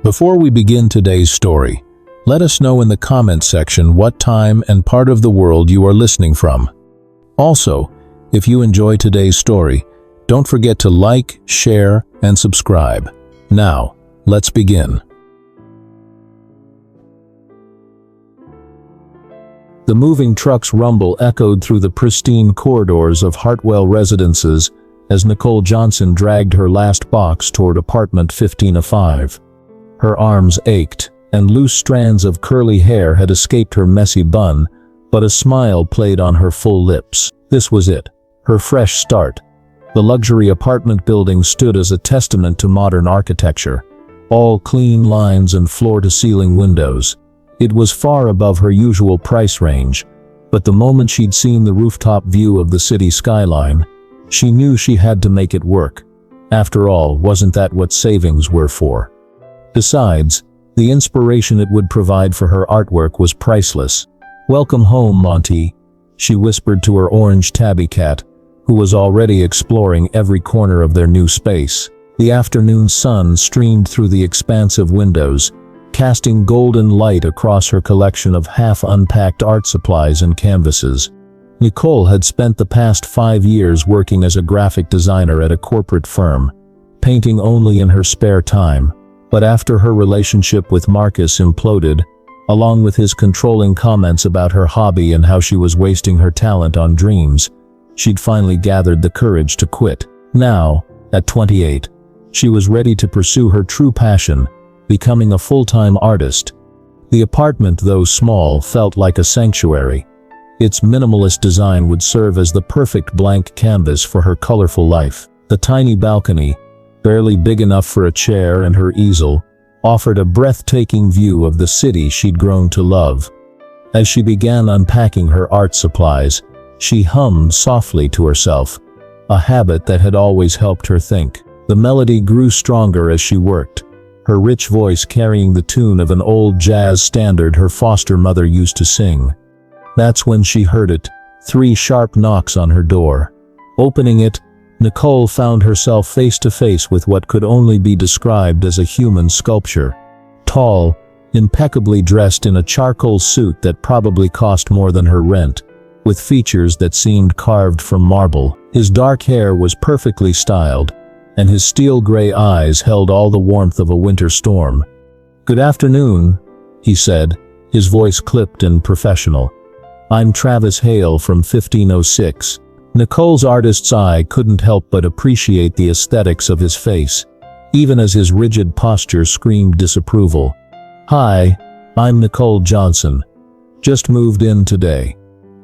Before we begin today's story, let us know in the comment section what time and part of the world you are listening from. Also, if you enjoy today's story, don't forget to like, share, and subscribe. Now, let's begin. The moving truck's rumble echoed through the pristine corridors of Hartwell Residences as Nicole Johnson dragged her last box toward apartment 1505. Her arms ached, and loose strands of curly hair had escaped her messy bun, but a smile played on her full lips. This was it, her fresh start. The luxury apartment building stood as a testament to modern architecture, all clean lines and floor-to-ceiling windows. It was far above her usual price range, but the moment she'd seen the rooftop view of the city skyline, she knew she had to make it work. After all, wasn't that what savings were for? Besides, the inspiration it would provide for her artwork was priceless. "Welcome home, Monty," she whispered to her orange tabby cat, who was already exploring every corner of their new space. The afternoon sun streamed through the expansive windows, casting golden light across her collection of half-unpacked art supplies and canvases. Nicole had spent the past 5 years working as a graphic designer at a corporate firm, painting only in her spare time. But after her relationship with Marcus imploded, along with his controlling comments about her hobby and how she was wasting her talent on dreams, she'd finally gathered the courage to quit. Now, at 28, she was ready to pursue her true passion, becoming a full-time artist. The apartment, though small, felt like a sanctuary. Its minimalist design would serve as the perfect blank canvas for her colorful life. The tiny balcony, barely big enough for a chair and her easel, offered a breathtaking view of the city she'd grown to love. As she began unpacking her art supplies, she hummed softly to herself, a habit that had always helped her think. The melody grew stronger as she worked, her rich voice carrying the tune of an old jazz standard her foster mother used to sing. That's when she heard it, 3 sharp knocks on her door. Opening it, Nicole found herself face to face with what could only be described as a human sculpture. Tall, impeccably dressed in a charcoal suit that probably cost more than her rent, with features that seemed carved from marble. His dark hair was perfectly styled, and his steel-gray eyes held all the warmth of a winter storm. "Good afternoon," he said, his voice clipped and professional. "I'm Travis Hale from 1506. Nicole's artist's eye couldn't help but appreciate the aesthetics of his face, even as his rigid posture screamed disapproval. "Hi, I'm Nicole Johnson. Just moved in today."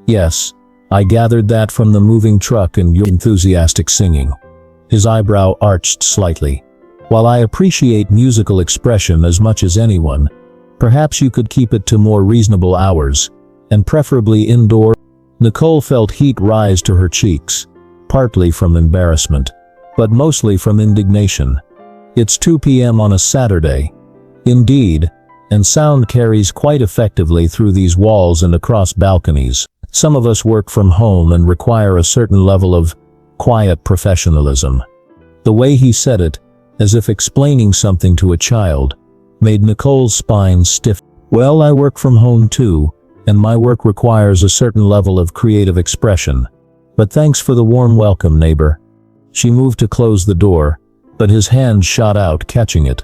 "Yes, I gathered that from the moving truck and your enthusiastic singing." His eyebrow arched slightly. "While I appreciate musical expression as much as anyone, perhaps you could keep it to more reasonable hours, and preferably indoor." Nicole felt heat rise to her cheeks, partly from embarrassment, but mostly from indignation. It's 2 p.m. on a Saturday. Indeed, and sound carries quite effectively through these walls and across balconies. Some of us work from home and require a certain level of quiet professionalism. The way he said it, as if explaining something to a child, made Nicole's spine stiff. "Well, I work from home too, and my work requires a certain level of creative expression. But thanks for the warm welcome, neighbor." She moved to close the door, but his hand shot out, catching it.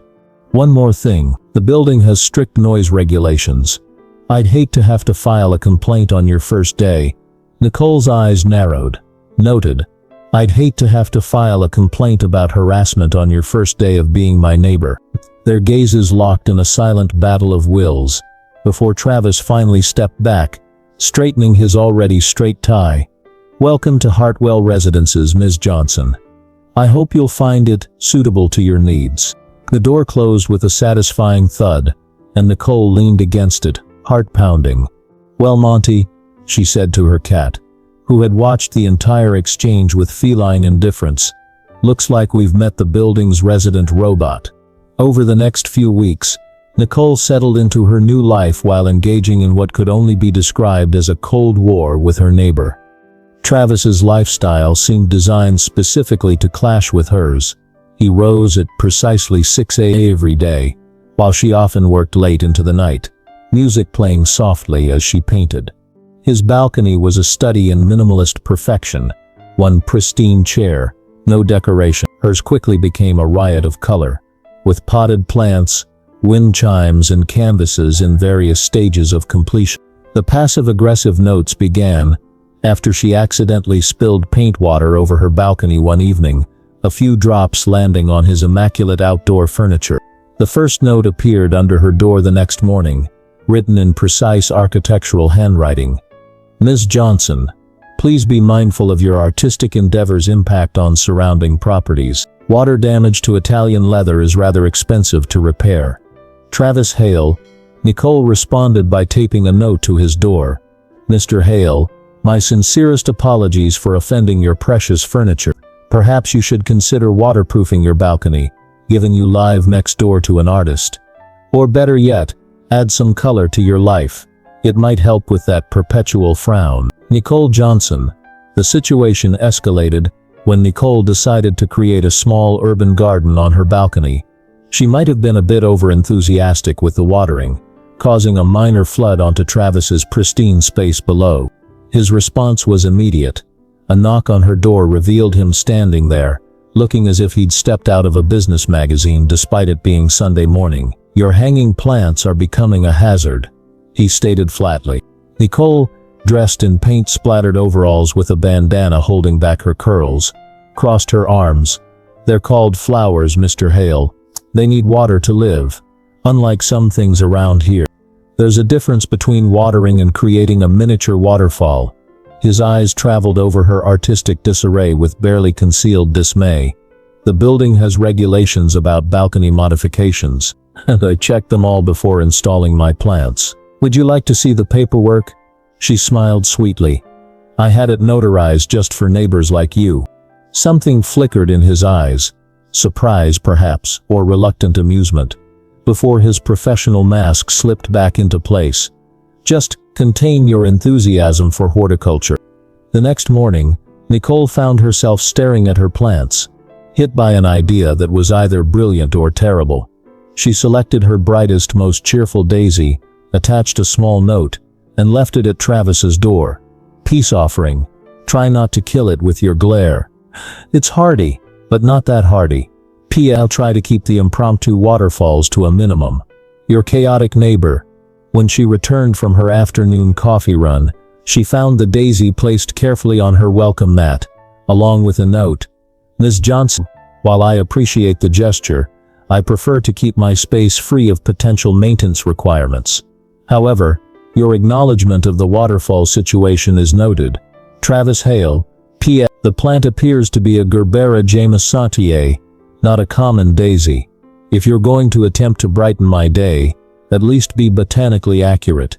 "One more thing, the building has strict noise regulations. I'd hate to have to file a complaint on your first day." Nicole's eyes narrowed. "Noted. I'd hate to have to file a complaint about harassment on your first day of being my neighbor." Their gazes locked in a silent battle of wills, before Travis finally stepped back, straightening his already straight tie. "Welcome to Hartwell Residences, Ms. Johnson. I hope you'll find it suitable to your needs." The door closed with a satisfying thud, and Nicole leaned against it, heart pounding. "Well, Monty," she said to her cat, who had watched the entire exchange with feline indifference, "looks like we've met the building's resident robot." Over the next few weeks, Nicole settled into her new life while engaging in what could only be described as a cold war with her neighbor. Travis's lifestyle seemed designed specifically to clash with hers. He rose at precisely 6 a.m. every day, while she often worked late into the night, music playing softly as she painted. His balcony was a study in minimalist perfection. One pristine chair, no decoration. Hers quickly became a riot of color, with potted plants, wind chimes and canvases in various stages of completion. The passive-aggressive notes began after she accidentally spilled paint water over her balcony one evening, a few drops landing on his immaculate outdoor furniture. The first note appeared under her door the next morning, written in precise architectural handwriting. Ms. Johnson, please be mindful of your artistic endeavors' impact on surrounding properties. Water damage to Italian leather is rather expensive to repair. Travis Hale. Nicole responded by taping a note to his door. Mr. Hale, my sincerest apologies for offending your precious furniture. Perhaps you should consider waterproofing your balcony, given you live next door to an artist. Or better yet, add some color to your life. It might help with that perpetual frown. Nicole Johnson. The situation escalated when Nicole decided to create a small urban garden on her balcony. She might have been a bit over-enthusiastic with the watering, causing a minor flood onto Travis's pristine space below. His response was immediate. A knock on her door revealed him standing there, looking as if he'd stepped out of a business magazine despite it being Sunday morning. Your hanging plants are becoming a hazard, he stated flatly. Nicole, dressed in paint-splattered overalls with a bandana holding back her curls, crossed her arms. They're called flowers, Mr. Hale. They need water to live. Unlike some things around here, there's a difference between watering and creating a miniature waterfall. His eyes traveled over her artistic disarray with barely concealed dismay. The building has regulations about balcony modifications, and I checked them all before installing my plants. Would you like to see the paperwork? She smiled sweetly. I had it notarized just for neighbors like you. Something flickered in his eyes, surprise perhaps, or reluctant amusement, before his professional mask slipped back into place. Just contain your enthusiasm for horticulture. The next morning, Nicole found herself staring at her plants, hit by an idea that was either brilliant or terrible. She selected her brightest, most cheerful daisy, attached a small note, and left it at Travis's door. Peace offering. Try not to kill it with your glare. It's hardy, but not that hardy. I'll try to keep the impromptu waterfalls to a minimum. Your chaotic neighbor. When she returned from her afternoon coffee run, she found the daisy placed carefully on her welcome mat, along with a note. Ms. Johnson, while I appreciate the gesture, I prefer to keep my space free of potential maintenance requirements. However, your acknowledgement of the waterfall situation is noted. Travis Hale. P.S. The plant appears to be a Gerbera jamesontiae, not a common daisy. If you're going to attempt to brighten my day, at least be botanically accurate.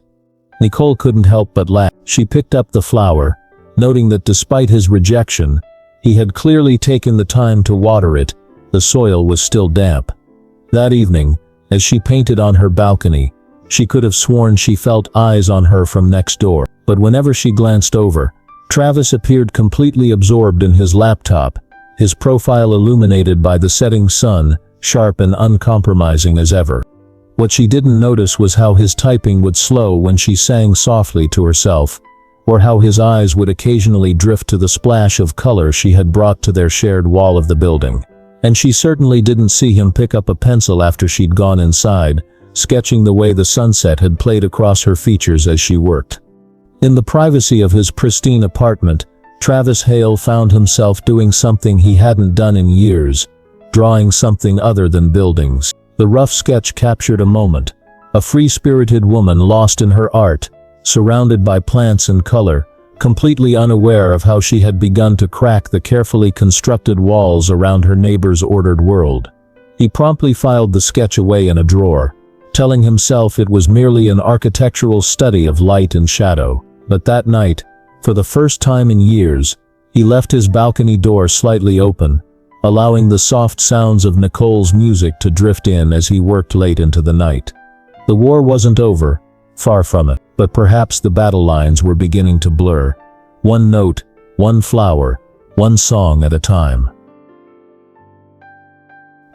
Nicole couldn't help but laugh. She picked up the flower, noting that despite his rejection, he had clearly taken the time to water it. The soil was still damp. That evening, as she painted on her balcony, she could have sworn she felt eyes on her from next door. But whenever she glanced over, Travis appeared completely absorbed in his laptop, his profile illuminated by the setting sun, sharp and uncompromising as ever. What she didn't notice was how his typing would slow when she sang softly to herself, or how his eyes would occasionally drift to the splash of color she had brought to their shared wall of the building. And she certainly didn't see him pick up a pencil after she'd gone inside, sketching the way the sunset had played across her features as she worked. In the privacy of his pristine apartment, Travis Hale found himself doing something he hadn't done in years, drawing something other than buildings. The rough sketch captured a moment, a free-spirited woman lost in her art, surrounded by plants and color, completely unaware of how she had begun to crack the carefully constructed walls around her neighbor's ordered world. He promptly filed the sketch away in a drawer, telling himself it was merely an architectural study of light and shadow. But that night, for the first time in years, he left his balcony door slightly open, allowing the soft sounds of Nicole's music to drift in as he worked late into the night. The war wasn't over, far from it, but perhaps the battle lines were beginning to blur. One note, one flower, one song at a time.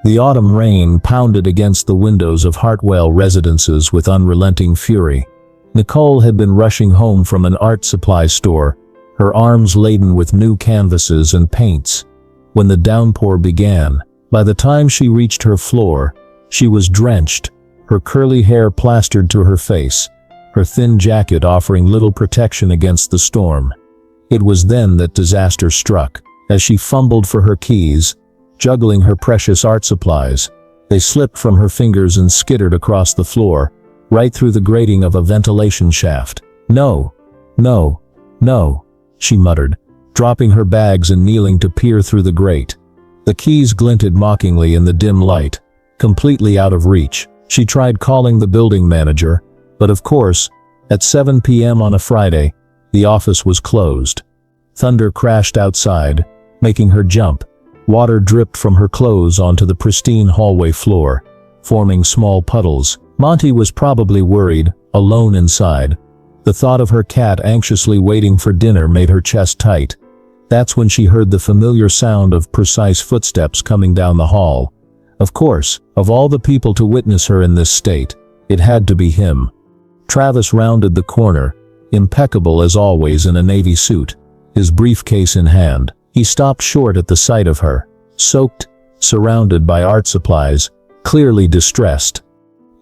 The autumn rain pounded against the windows of Hartwell residences with unrelenting fury. Nicole had been rushing home from an art supply store, her arms laden with new canvases and paints, when the downpour began. By the time she reached her floor, she was drenched, her curly hair plastered to her face, her thin jacket offering little protection against the storm. It was then that disaster struck. As she fumbled for her keys, juggling her precious art supplies, they slipped from her fingers and skittered across the floor, right through the grating of a ventilation shaft. "No, no, no," she muttered, dropping her bags and kneeling to peer through the grate. The keys glinted mockingly in the dim light, completely out of reach. She tried calling the building manager, but of course, at 7 p.m. on a Friday, the office was closed. Thunder crashed outside, making her jump. Water dripped from her clothes onto the pristine hallway floor, forming small puddles. Monty was probably worried, alone inside. The thought of her cat anxiously waiting for dinner made her chest tight. That's when she heard the familiar sound of precise footsteps coming down the hall. Of course, of all the people to witness her in this state, it had to be him. Travis rounded the corner, impeccable as always in a navy suit, his briefcase in hand. He stopped short at the sight of her, soaked, surrounded by art supplies, clearly distressed.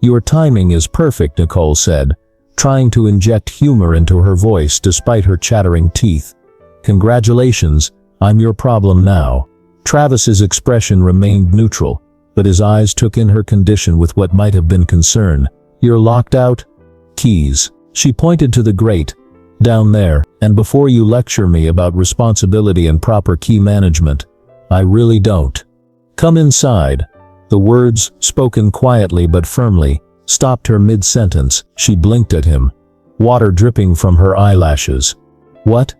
"Your timing is perfect," Nicole said, trying to inject humor into her voice despite her chattering teeth. "Congratulations, I'm your problem now." Travis's expression remained neutral, but his eyes took in her condition with what might have been concern. "You're locked out?" "Keys." She pointed to the grate. "Down there, and before you lecture me about responsibility and proper key management, I really don't." "Come inside." The words, spoken quietly but firmly, stopped her mid-sentence. She blinked at him, water dripping from her eyelashes. "What?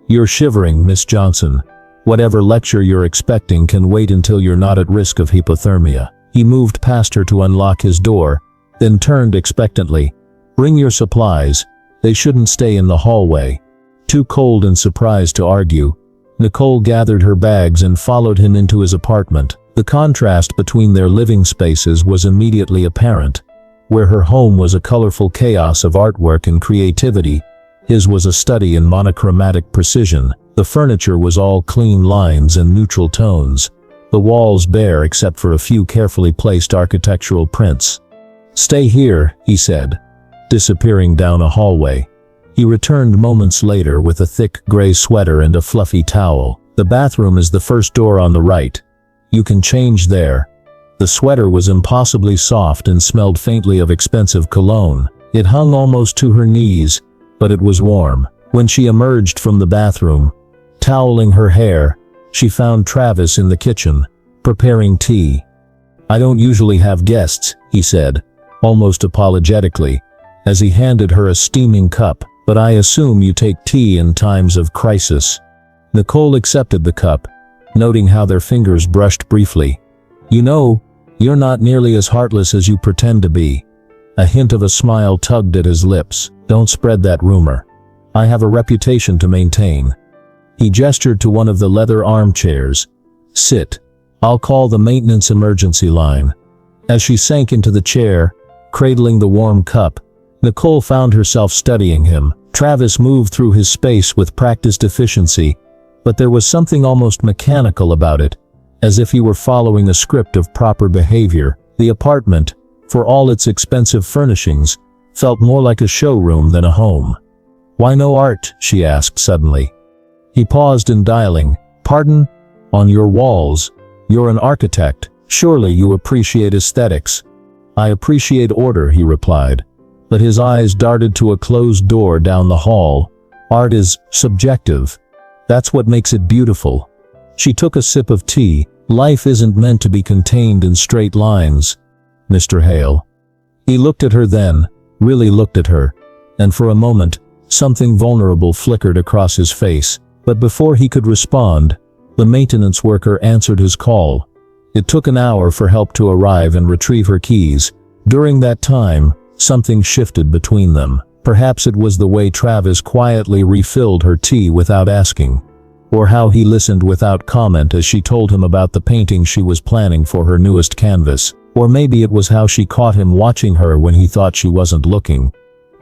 You're shivering, Miss Johnson. Whatever lecture you're expecting can wait until you're not at risk of hypothermia." He moved past her to unlock his door, then turned expectantly. "Bring your supplies. They shouldn't stay in the hallway." Too cold and surprised to argue, Nicole gathered her bags and followed him into his apartment. The contrast between their living spaces was immediately apparent. Where her home was a colorful chaos of artwork and creativity, his was a study in monochromatic precision. The furniture was all clean lines and neutral tones, the walls bare except for a few carefully placed architectural prints. "Stay here," he said, disappearing down a hallway. He returned moments later with a thick gray sweater and a fluffy towel. "The bathroom is the first door on the right. You can change there." The sweater was impossibly soft and smelled faintly of expensive cologne. It hung almost to her knees, but it was warm. When she emerged from the bathroom, toweling her hair, she found Travis in the kitchen, preparing tea. "I don't usually have guests," he said, almost apologetically, as he handed her a steaming cup, "but I assume you take tea in times of crisis." Nicole accepted the cup, noting how their fingers brushed briefly. "You know, you're not nearly as heartless as you pretend to be." A hint of a smile tugged at his lips. "Don't spread that rumor. I have a reputation to maintain." He gestured to one of the leather armchairs. "Sit. I'll call the maintenance emergency line." As she sank into the chair, cradling the warm cup, Nicole found herself studying him. Travis moved through his space with practiced efficiency, but there was something almost mechanical about it, as if he were following a script of proper behavior. The apartment, for all its expensive furnishings, felt more like a showroom than a home. "Why no art?" she asked suddenly. He paused in dialing. "Pardon? On your walls? You're an architect. Surely you appreciate aesthetics." "I appreciate order," he replied, but his eyes darted to a closed door down the hall. "Art is subjective. That's what makes it beautiful." She took a sip of tea. "Life isn't meant to be contained in straight lines, Mr. Hale." He looked at her then, really looked at her, and for a moment, something vulnerable flickered across his face. But before he could respond, the maintenance worker answered his call. It took an hour for help to arrive and retrieve her keys. During that time, something shifted between them. Perhaps it was the way Travis quietly refilled her tea without asking. or how he listened without comment as she told him about the painting she was planning for her newest canvas, or maybe it was how she caught him watching her when he thought she wasn't looking.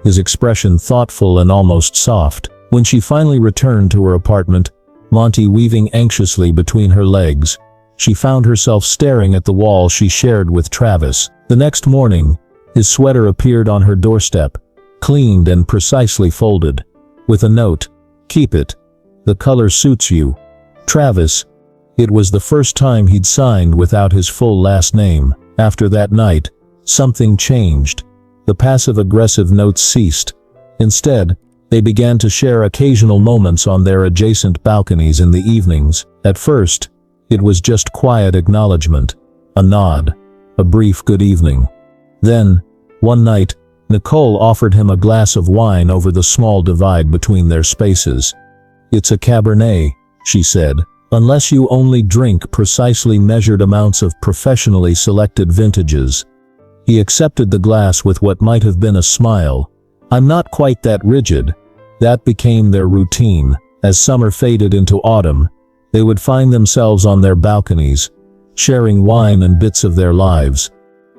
His expression thoughtful and almost soft. When she finally returned to her apartment, Monty weaving anxiously between her legs, she found herself staring at the wall she shared with Travis. The next morning, his sweater appeared on her doorstep, cleaned and precisely folded, with a note, "Keep it. The color suits you. Travis." It was the first time he'd signed without his full last name. After that night, something changed. The passive-aggressive notes ceased. Instead, they began to share occasional moments on their adjacent balconies in the evenings. At first, it was just quiet acknowledgement, a nod, a brief good evening. Then, one night, Nicole offered him a glass of wine over the small divide between their spaces. "It's a Cabernet," she said, "unless you only drink precisely measured amounts of professionally selected vintages." He accepted the glass with what might have been a smile. "I'm not quite that rigid." That became their routine. As summer faded into autumn, they would find themselves on their balconies, sharing wine and bits of their lives.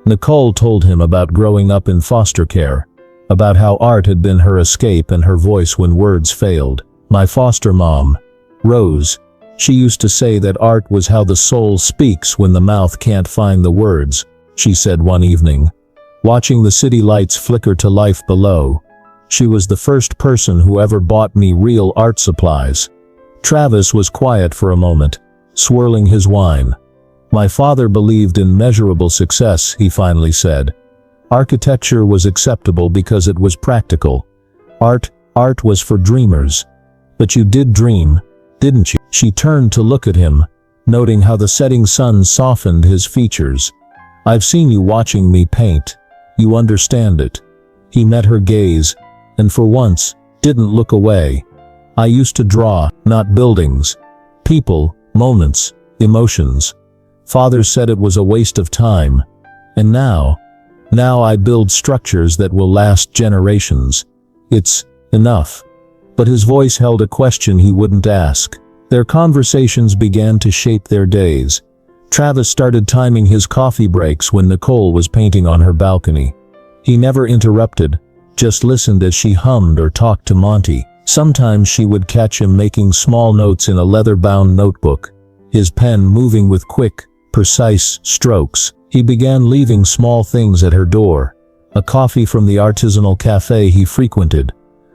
Nicole told him about growing up in foster care, about how art had been her escape and her voice when words failed. "My foster mom, Rose, she used to say that art was how the soul speaks when the mouth can't find the words," she said one evening, watching the city lights flicker to life below. "She was the first person who ever bought me real art supplies." Travis was quiet for a moment, swirling his wine. "My father believed in measurable success," he finally said. "Architecture was acceptable because it was practical. Art was for dreamers. But you did dream, didn't you?" She turned to look at him, noting how the setting sun softened his features. "I've seen you watching me paint. You understand it." He met her gaze, and for once, didn't look away. "I used to draw, not buildings. People, moments, emotions. Father said it was a waste of time. And now I build structures that will last generations. It's enough." But his voice held a question he wouldn't ask. Their conversations began to shape their days. Travis started timing his coffee breaks when Nicole was painting on her balcony. He never interrupted, just listened as she hummed or talked to Monty. Sometimes she would catch him making small notes in a leather-bound notebook, his pen moving with quick, precise strokes. He began leaving small things at her door: a coffee from the artisanal cafe he frequented,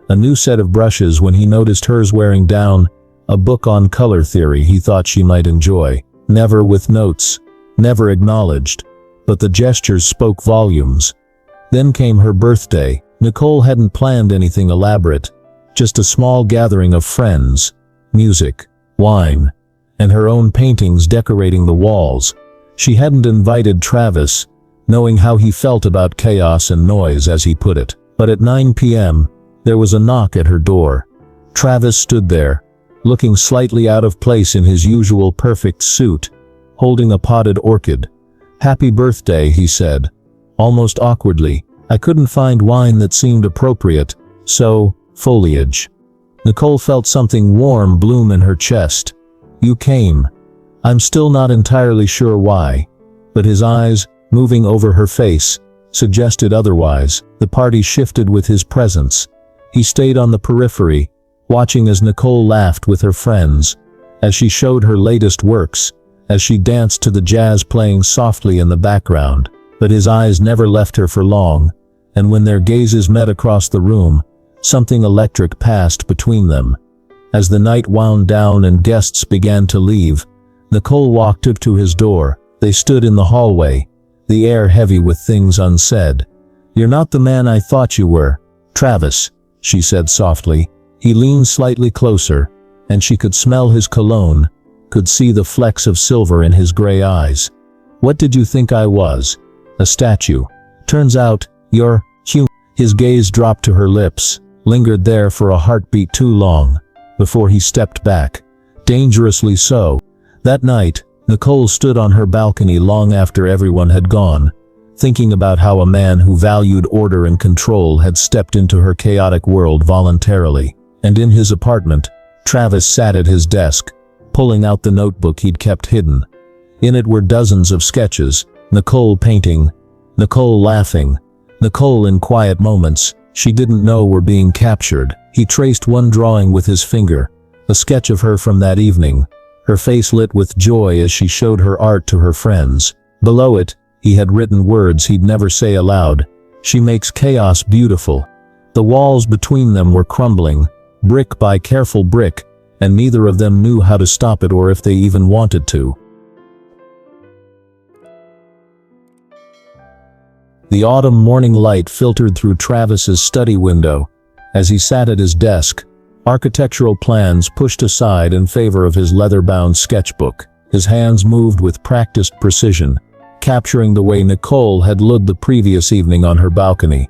a new set of brushes when he noticed hers wearing down, a book on color theory he thought she might enjoy. Never with notes, never acknowledged, but the gestures spoke volumes. Then came her birthday. Nicole hadn't planned anything elaborate, just a small gathering of friends, music, wine, and her own paintings decorating the walls. She hadn't invited Travis, knowing how he felt about chaos and noise, as he put it. But at 9 p.m., there was a knock at her door. Travis stood there, looking slightly out of place in his usual perfect suit, holding a potted orchid. "Happy birthday," he said, almost awkwardly. "I couldn't find wine that seemed appropriate, so, foliage." Nicole felt something warm bloom in her chest. "You came." "I'm still not entirely sure why." But his eyes, moving over her face, suggested otherwise. The party shifted with his presence. He stayed on the periphery, watching as Nicole laughed with her friends, as she showed her latest works, as she danced to the jazz playing softly in the background. But his eyes never left her for long, and when their gazes met across the room, something electric passed between them. As the night wound down and guests began to leave, Nicole walked up to his door. They stood in the hallway, the air heavy with things unsaid. "You're not the man I thought you were, Travis," she said softly. He leaned slightly closer, and she could smell his cologne, could see the flecks of silver in his gray eyes. "What did you think I was? A statue? Turns out, you're human." His gaze dropped to her lips, lingered there for a heartbeat too long, before he stepped back. Dangerously so. That night, Nicole stood on her balcony long after everyone had gone, thinking about how a man who valued order and control had stepped into her chaotic world voluntarily. And in his apartment, Travis sat at his desk, pulling out the notebook he'd kept hidden. In it were dozens of sketches, Nicole painting, Nicole laughing, Nicole in quiet moments she didn't know were being captured. He traced one drawing with his finger, a sketch of her from that evening, her face lit with joy as she showed her art to her friends. Below it, he had written words he'd never say aloud. She makes chaos beautiful. The walls between them were crumbling, brick by careful brick, and neither of them knew how to stop it or if they even wanted to. The autumn morning light filtered through Travis's study window. As he sat at his desk, architectural plans pushed aside in favor of his leather-bound sketchbook. His hands moved with practiced precision, capturing the way Nicole had looked the previous evening on her balcony,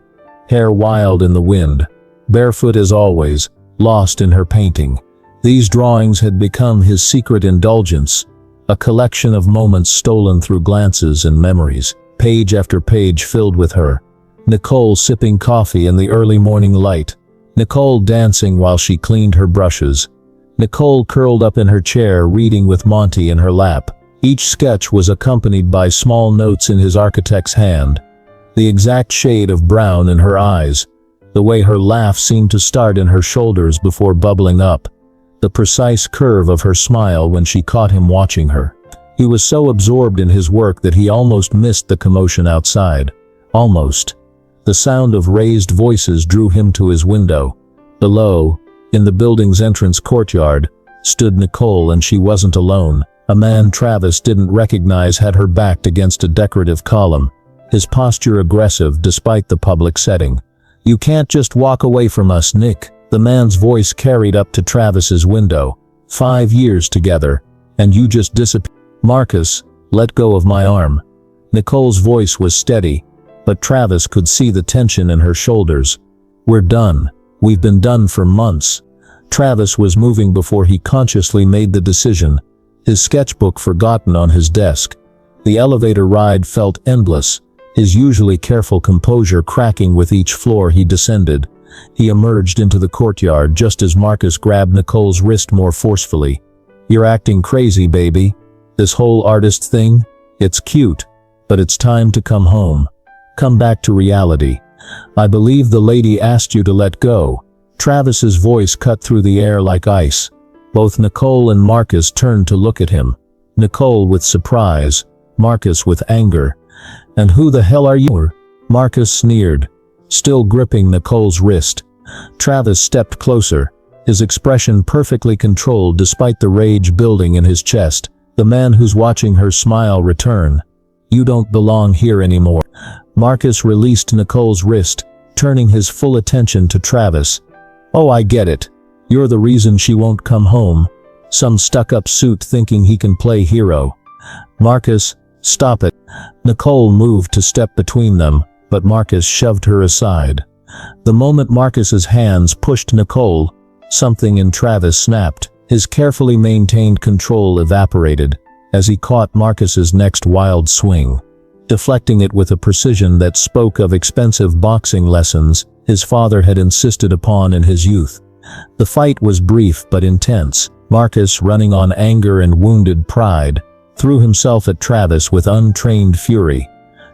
hair wild in the wind, barefoot as always, lost in her painting. These drawings had become his secret indulgence, a collection of moments stolen through glances and memories, page after page filled with her. Nicole sipping coffee in the early morning light, Nicole dancing while she cleaned her brushes, Nicole curled up in her chair reading with Monty in her lap. Each sketch was accompanied by small notes in his architect's hand, the exact shade of brown in her eyes, the way her laugh seemed to start in her shoulders before bubbling up, the precise curve of her smile when she caught him watching her. He was so absorbed in his work that he almost missed the commotion outside. Almost. The sound of raised voices drew him to his window. Below, in the building's entrance courtyard, stood Nicole, and she wasn't alone. A man Travis didn't recognize had her backed against a decorative column, his posture aggressive despite the public setting. "You can't just walk away from us, Nick," the man's voice carried up to Travis's window. "5 years together, and you just disappeared." "Marcus, let go of my arm." Nicole's voice was steady, but Travis could see the tension in her shoulders. "We're done. We've been done for months." Travis was moving before he consciously made the decision, his sketchbook forgotten on his desk. The elevator ride felt endless, his usually careful composure cracking with each floor he descended. He emerged into the courtyard just as Marcus grabbed Nicole's wrist more forcefully. "You're acting crazy, baby. This whole artist thing, it's cute, but it's time to come home. Come back to reality. I believe the lady asked you to let go." Travis's voice cut through the air like ice. Both Nicole and Marcus turned to look at him. Nicole with surprise, Marcus with anger. "And who the hell are you?" Marcus sneered, still gripping Nicole's wrist. Travis stepped closer, his expression perfectly controlled despite the rage building in his chest. The man who's watching her smile return. "You don't belong here anymore." Marcus released Nicole's wrist, turning his full attention to Travis. "Oh, I get it. You're the reason she won't come home. Some stuck-up suit thinking he can play hero." "Marcus, stop it." Nicole moved to step between them, but Marcus shoved her aside. The moment Marcus's hands pushed Nicole, something in Travis snapped. His carefully maintained control evaporated as he caught Marcus's next wild swing, deflecting it with a precision that spoke of expensive boxing lessons his father had insisted upon in his youth. The fight was brief but intense. Marcus, running on anger and wounded pride, threw himself at Travis with untrained fury.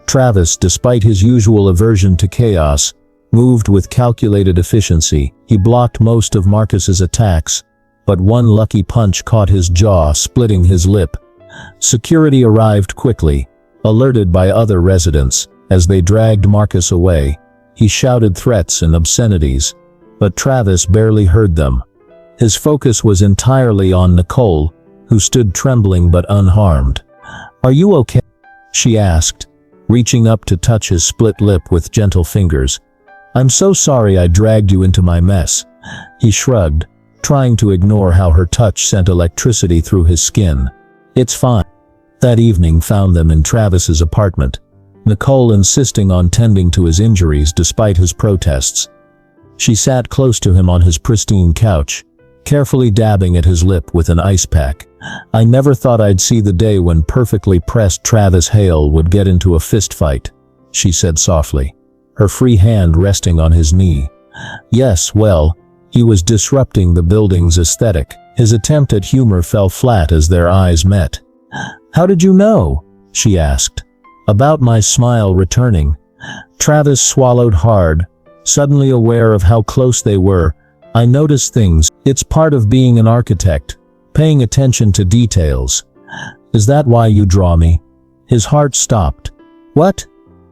Travis, despite his usual aversion to chaos, moved with calculated efficiency. He blocked most of Marcus's attacks, but one lucky punch caught his jaw, splitting his lip. Security arrived quickly, alerted by other residents. As they dragged Marcus away, he shouted threats and obscenities, but Travis barely heard them. His focus was entirely on Nicole, who stood trembling but unharmed. "Are you okay?" she asked, reaching up to touch his split lip with gentle fingers. "I'm so sorry I dragged you into my mess." He shrugged, trying to ignore how her touch sent electricity through his skin. "It's fine." That evening found them in Travis's apartment, Nicole insisting on tending to his injuries despite his protests. She sat close to him on his pristine couch, carefully dabbing at his lip with an ice pack. "I never thought I'd see the day when perfectly pressed Travis Hale would get into a fistfight," she said softly, her free hand resting on his knee. "Yes, well, He was disrupting the building's aesthetic. His attempt at humor fell flat as their eyes met. "How did you know?" she asked. About my smile returning. Travis swallowed hard, suddenly aware of how close they were. "I notice things. It's part of being an architect, paying attention to details." "Is that why you draw me?" His heart stopped. "What?"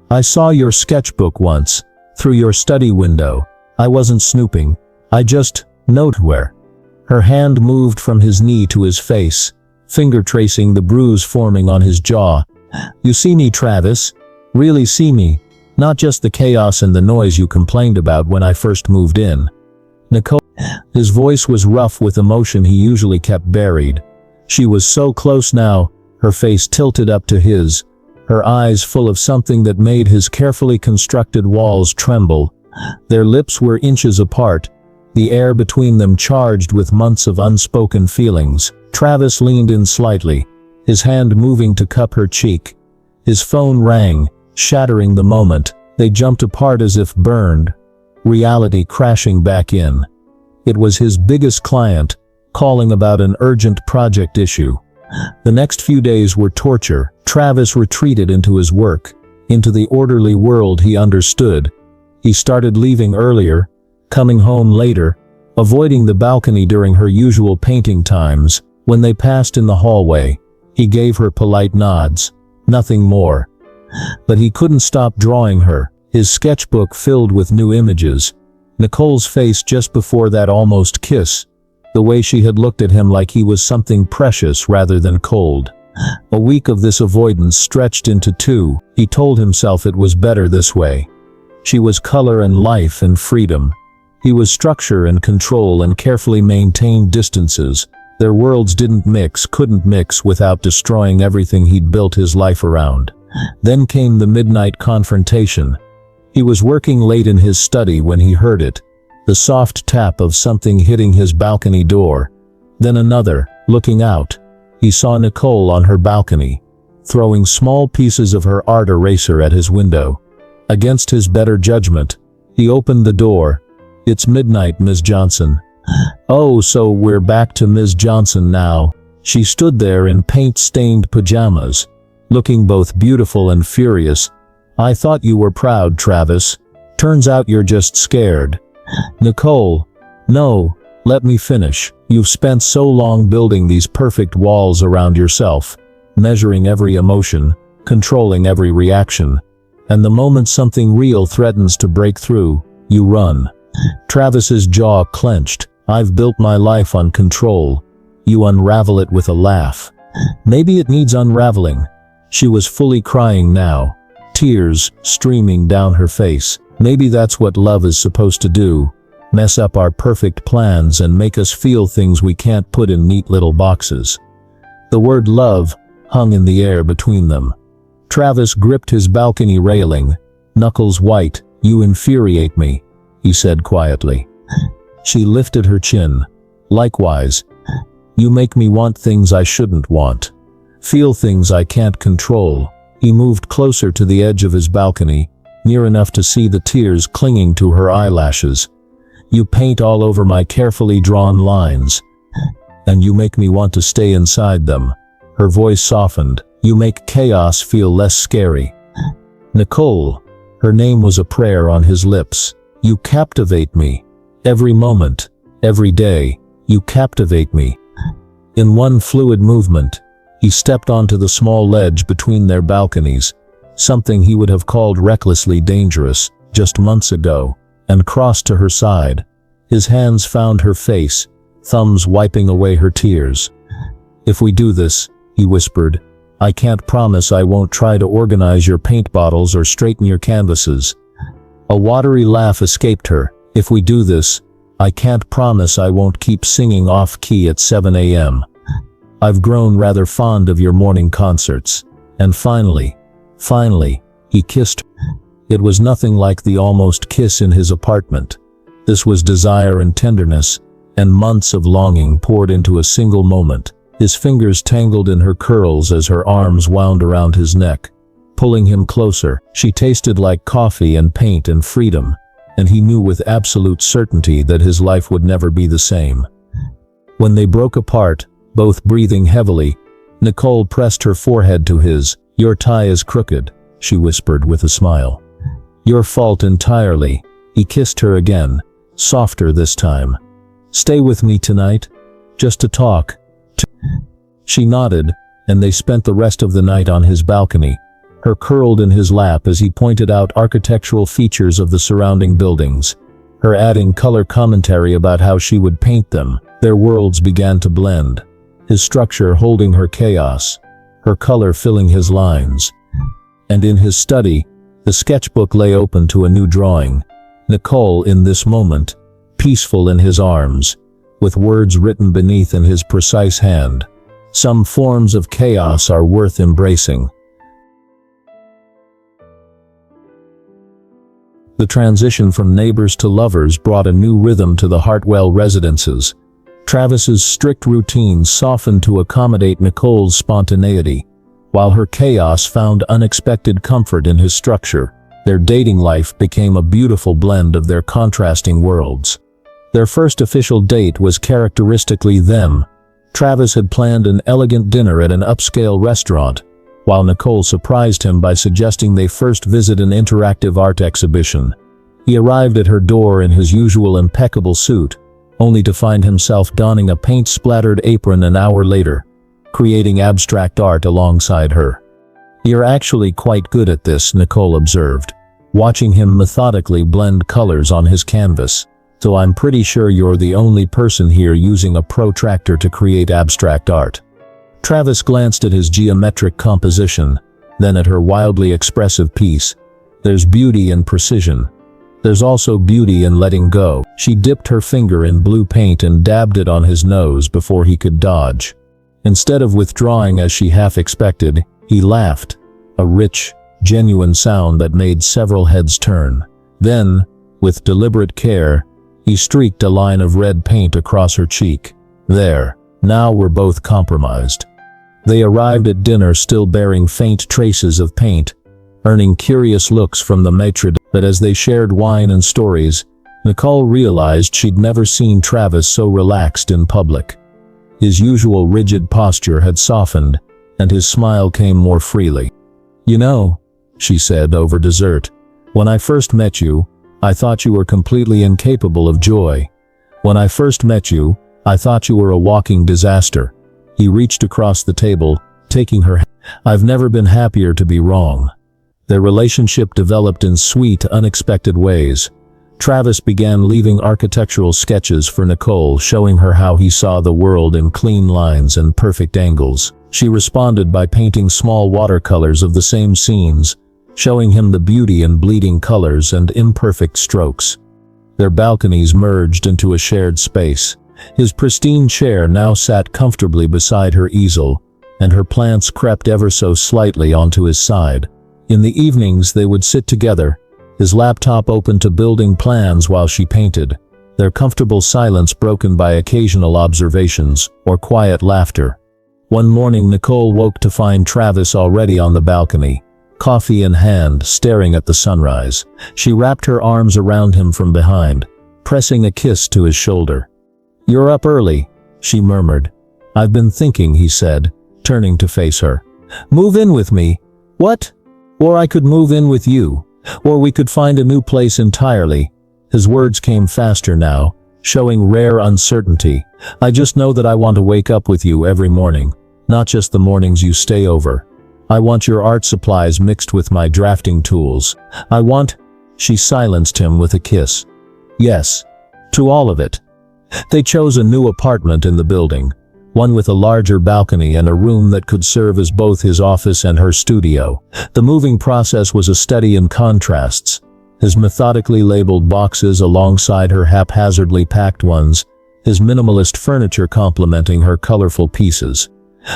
"I saw your sketchbook once, through your study window. I wasn't snooping. I just note where." Her hand moved from his knee to his face, finger tracing the bruise forming on his jaw. "You see me, Travis? Really see me? Not just the chaos and the noise you complained about when I first moved in." Nicole. His voice was rough with emotion he usually kept buried. She was so close now, her face tilted up to his, her eyes full of something that made his carefully constructed walls tremble. Their lips were inches apart, the air between them charged with months of unspoken feelings. Travis leaned in slightly, his hand moving to cup her cheek. His phone rang, shattering the moment. They jumped apart as if burned, reality crashing back in. It was his biggest client, calling about an urgent project issue. The next few days were torture. Travis retreated into his work, into the orderly world he understood. He started leaving earlier, coming home later, avoiding the balcony during her usual painting times. When they passed in the hallway, he gave her polite nods, nothing more. But he couldn't stop drawing her, his sketchbook filled with new images. Nicole's face just before that almost kiss, the way she had looked at him like he was something precious rather than cold. A week of this avoidance stretched into 2. He told himself it was better this way. She was color and life and freedom. He was structure and control and carefully maintained distances. Their worlds couldn't mix without destroying everything he'd built his life around. Then came the midnight confrontation. He was working late in his study when he heard it, the soft tap of something hitting his balcony door. Then another. Looking out, he saw Nicole on her balcony, throwing small pieces of her art eraser at his window. Against his better judgment, he opened the door. "It's midnight, Ms. Johnson." "Oh, so we're back to Ms. Johnson now." She stood there in paint-stained pajamas, looking both beautiful and furious. "I thought you were proud, Travis. Turns out you're just scared." "Nicole, no, let me finish. You've spent so long building these perfect walls around yourself, measuring every emotion, controlling every reaction. And the moment something real threatens to break through, you run." Travis's jaw clenched. "I've built my life on control. You unravel it with a laugh." "Maybe it needs unraveling." She was fully crying now, tears streaming down her face. "Maybe that's what love is supposed to do. Mess up our perfect plans and make us feel things we can't put in neat little boxes." The word love hung in the air between them. Travis gripped his balcony railing, knuckles white. "You infuriate me," he said quietly. She lifted her chin. "Likewise. You make me want things I shouldn't want. Feel things I can't control." He moved closer to the edge of his balcony, near enough to see the tears clinging to her eyelashes. "You paint all over my carefully drawn lines, and you make me want to stay inside them." Her voice softened. "You make chaos feel less scary." "Nicole," her name was a prayer on his lips. "You captivate me. Every moment, every day, you captivate me." In one fluid movement, he stepped onto the small ledge between their balconies, something he would have called recklessly dangerous just months ago, and crossed to her side. His hands found her face, thumbs wiping away her tears. "If we do this," he whispered, "I can't promise I won't try to organize your paint bottles or straighten your canvases." A watery laugh escaped her. "If we do this, I can't promise I won't keep singing off-key at 7 a.m. I've grown rather fond of your morning concerts." And finally, he kissed her. It was nothing like the almost kiss in his apartment. This was desire and tenderness, and months of longing poured into a single moment. His fingers tangled in her curls as her arms wound around his neck, pulling him closer. She tasted like coffee and paint and freedom. and he knew with absolute certainty that his life would never be the same. When they broke apart, both breathing heavily, Nicole pressed her forehead to his. "Your tie is crooked," she whispered with a smile. "Your fault entirely." He kissed her again, softer this time. "Stay with me tonight? Just to talk?" She nodded, and they spent the rest of the night on his balcony, her curled in his lap as he pointed out architectural features of the surrounding buildings, her adding color commentary about how she would paint them. Their worlds began to blend, his structure holding her chaos, her color filling his lines. And in his study, the sketchbook lay open to a new drawing. Nicole in this moment, peaceful in his arms, with words written beneath in his precise hand. Some forms of chaos are worth embracing. The transition from neighbors to lovers brought a new rhythm to the Hartwell residences. Travis's strict routines softened to accommodate Nicole's spontaneity, while her chaos found unexpected comfort in his structure. Their dating life became a beautiful blend of their contrasting worlds. Their first official date was characteristically them. Travis had planned an elegant dinner at an upscale restaurant, while Nicole surprised him by suggesting they first visit an interactive art exhibition. He arrived at her door in his usual impeccable suit, only to find himself donning a paint-splattered apron an hour later, creating abstract art alongside her. "You're actually quite good at this," Nicole observed, watching him methodically blend colors on his canvas. "So I'm pretty sure you're the only person here using a protractor to create abstract art." Travis glanced at his geometric composition, then at her wildly expressive piece. "There's beauty in precision. There's also beauty in letting go." She dipped her finger in blue paint and dabbed it on his nose before he could dodge. Instead of withdrawing as she half expected, he laughed, a rich, genuine sound that made several heads turn. Then, with deliberate care, he streaked a line of red paint across her cheek. "There, now we're both compromised." They arrived at dinner still bearing faint traces of paint, earning curious looks from the maitre d', but as they shared wine and stories, Nicole realized she'd never seen Travis so relaxed in public. His usual rigid posture had softened, and his smile came more freely. "You know," she said over dessert, "when I first met you, I thought you were completely incapable of joy. When I first met you, I thought you were a walking disaster." He reached across the table, taking her hand. "I've never been happier to be wrong." Their relationship developed in sweet, unexpected ways. Travis began leaving architectural sketches for Nicole, showing her how he saw the world in clean lines and perfect angles. She responded by painting small watercolors of the same scenes, showing him the beauty in bleeding colors and imperfect strokes. Their balconies merged into a shared space. His pristine chair now sat comfortably beside her easel, and her plants crept ever so slightly onto his side. In the evenings they would sit together, his laptop open to building plans while she painted, their comfortable silence broken by occasional observations or quiet laughter. One morning Nicole woke to find Travis already on the balcony, coffee in hand, staring at the sunrise. She wrapped her arms around him from behind, pressing a kiss to his shoulder. "You're up early," she murmured. "I've been thinking," he said, turning to face her. "Move in with me." "What?" "Or I could move in with you. Or we could find a new place entirely." His words came faster now, showing rare uncertainty. "I just know that I want to wake up with you every morning, not just the mornings you stay over. I want your art supplies mixed with my drafting tools. I want—" She silenced him with a kiss. "Yes, to all of it." They chose a new apartment in the building, one with a larger balcony and a room that could serve as both his office and her studio. The moving process was a study in contrasts, his methodically labeled boxes alongside her haphazardly packed ones, his minimalist furniture complementing her colorful pieces.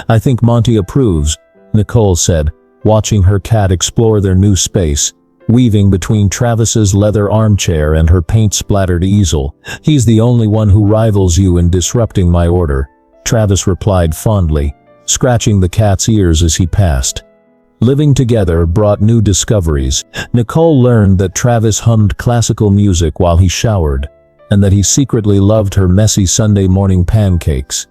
"I think Monty approves," Nicole said, watching her cat explore their new space, weaving between Travis's leather armchair and her paint-splattered easel. "He's the only one who rivals you in disrupting my order," Travis replied fondly, scratching the cat's ears as he passed. Living together brought new discoveries. Nicole learned that Travis hummed classical music while he showered, and that he secretly loved her messy Sunday morning pancakes.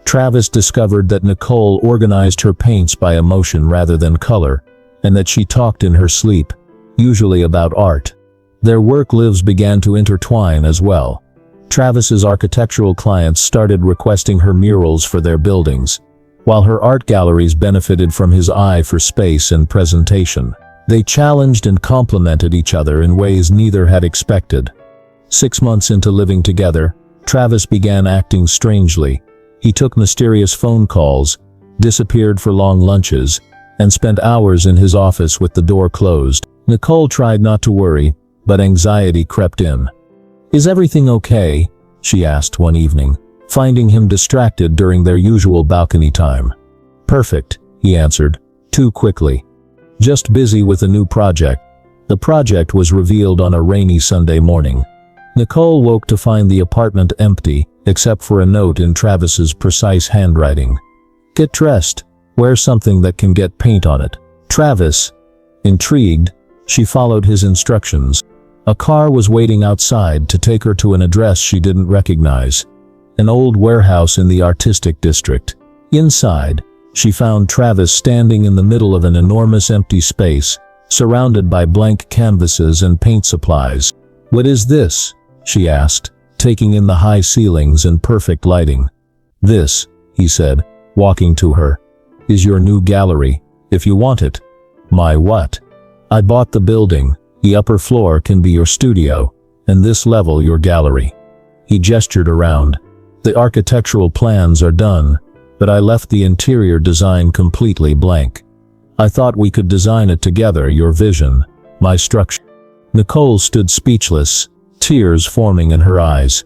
Travis discovered that Nicole organized her paints by emotion rather than color, and that she talked in her sleep, usually about art. Their work lives began to intertwine as well. Travis's architectural clients started requesting her murals for their buildings, while her art galleries benefited from his eye for space and presentation. They challenged and complemented each other in ways neither had expected. 6 months into living together, Travis began acting strangely. He took mysterious phone calls, disappeared for long lunches, and spent hours in his office with the door closed. Nicole tried not to worry, but anxiety crept in. "Is everything okay?" she asked one evening, finding him distracted during their usual balcony time. "Perfect," he answered, too quickly. "Just busy with a new project." The project was revealed on a rainy Sunday morning. Nicole woke to find the apartment empty, except for a note in Travis's precise handwriting. "Get dressed. Wear something that can get paint on it." Travis. Intrigued, she followed his instructions. A car was waiting outside to take her to an address she didn't recognize. An old warehouse in the artistic district. Inside, she found Travis standing in the middle of an enormous empty space, surrounded by blank canvases and paint supplies. "What is this?" she asked, taking in the high ceilings and perfect lighting. "This," he said, walking to her, "is your new gallery, if you want it." "My what?" "I bought the building. The upper floor can be your studio, and this level your gallery." He gestured around. "The architectural plans are done, but I left the interior design completely blank. I thought we could design it together, your vision, my structure." Nicole stood speechless, tears forming in her eyes.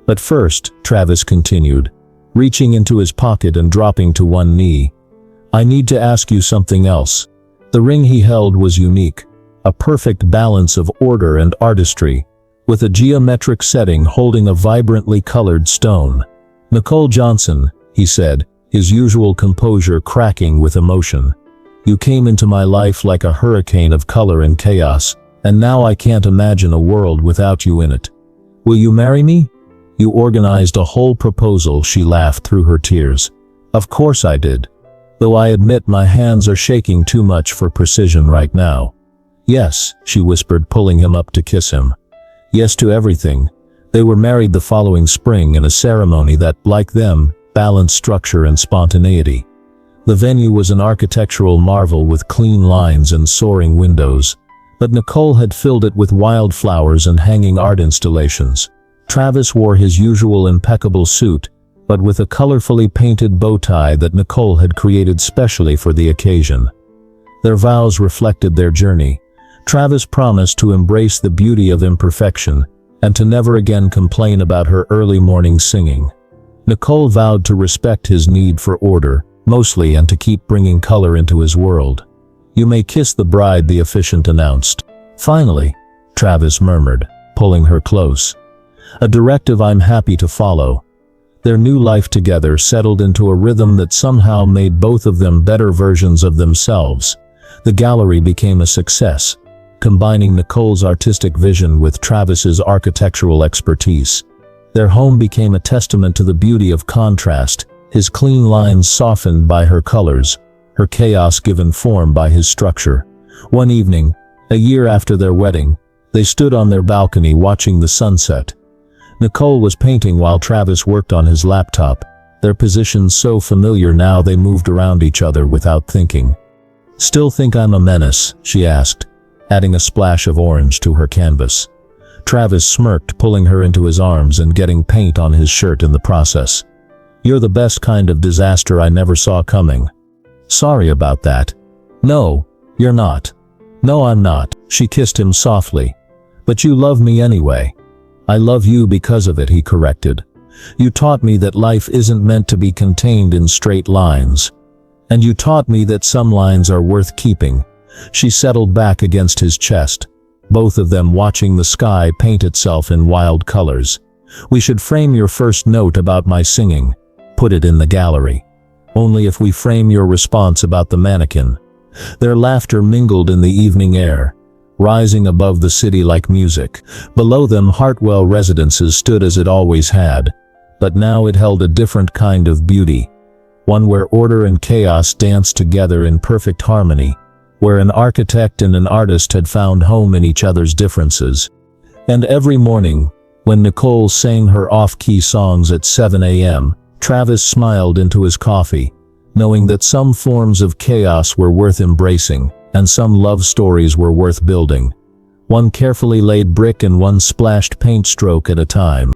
"But first," Travis continued, reaching into his pocket and dropping to one knee, "I need to ask you something else." The ring he held was unique, a perfect balance of order and artistry, with a geometric setting holding a vibrantly colored stone. "Nicole Johnson," he said, his usual composure cracking with emotion. "You came into my life like a hurricane of color and chaos, and now I can't imagine a world without you in it. Will you marry me?" "You organized a whole proposal," she laughed through her tears. "Of course I did, though I admit my hands are shaking too much for precision right now." "Yes," she whispered, pulling him up to kiss him. "Yes to everything." They were married the following spring in a ceremony that, like them, balanced structure and spontaneity. The venue was an architectural marvel with clean lines and soaring windows, but Nicole had filled it with wildflowers and hanging art installations. Travis wore his usual impeccable suit, but with a colorfully painted bow tie that Nicole had created specially for the occasion. Their vows reflected their journey. Travis promised to embrace the beauty of imperfection, and to never again complain about her early morning singing. Nicole vowed to respect his need for order, mostly, and to keep bringing color into his world. "You may kiss the bride," the officiant announced. "Finally," Travis murmured, pulling her close. "A directive I'm happy to follow." Their new life together settled into a rhythm that somehow made both of them better versions of themselves. The gallery became a success, combining Nicole's artistic vision with Travis's architectural expertise. Their home became a testament to the beauty of contrast, his clean lines softened by her colors, her chaos given form by his structure. One evening, a year after their wedding, they stood on their balcony watching the sunset. Nicole was painting while Travis worked on his laptop, their positions so familiar now they moved around each other without thinking. "Still think I'm a menace?" she asked, adding a splash of orange to her canvas. Travis smirked, pulling her into his arms and getting paint on his shirt in the process. "You're the best kind of disaster I never saw coming." "Sorry about that." "No, you're not." "No, I'm not." She kissed him softly. "But you love me anyway." "I love you because of it," he corrected. "You taught me that life isn't meant to be contained in straight lines. And you taught me that some lines are worth keeping." She settled back against his chest, both of them watching the sky paint itself in wild colors. "We should frame your first note about my singing. Put it in the gallery. Only if we frame your response about the mannequin. Their laughter mingled in the evening air, rising above the city like music. Below them, Hartwell Residences stood as it always had, but now it held a different kind of beauty, one where order and chaos danced together in perfect harmony, where an architect and an artist had found home in each other's differences. And every morning, when Nicole sang her off-key songs at 7 a.m., Travis smiled into his coffee, knowing that some forms of chaos were worth embracing, and some love stories were worth building, one carefully laid brick and one splashed paint stroke at a time.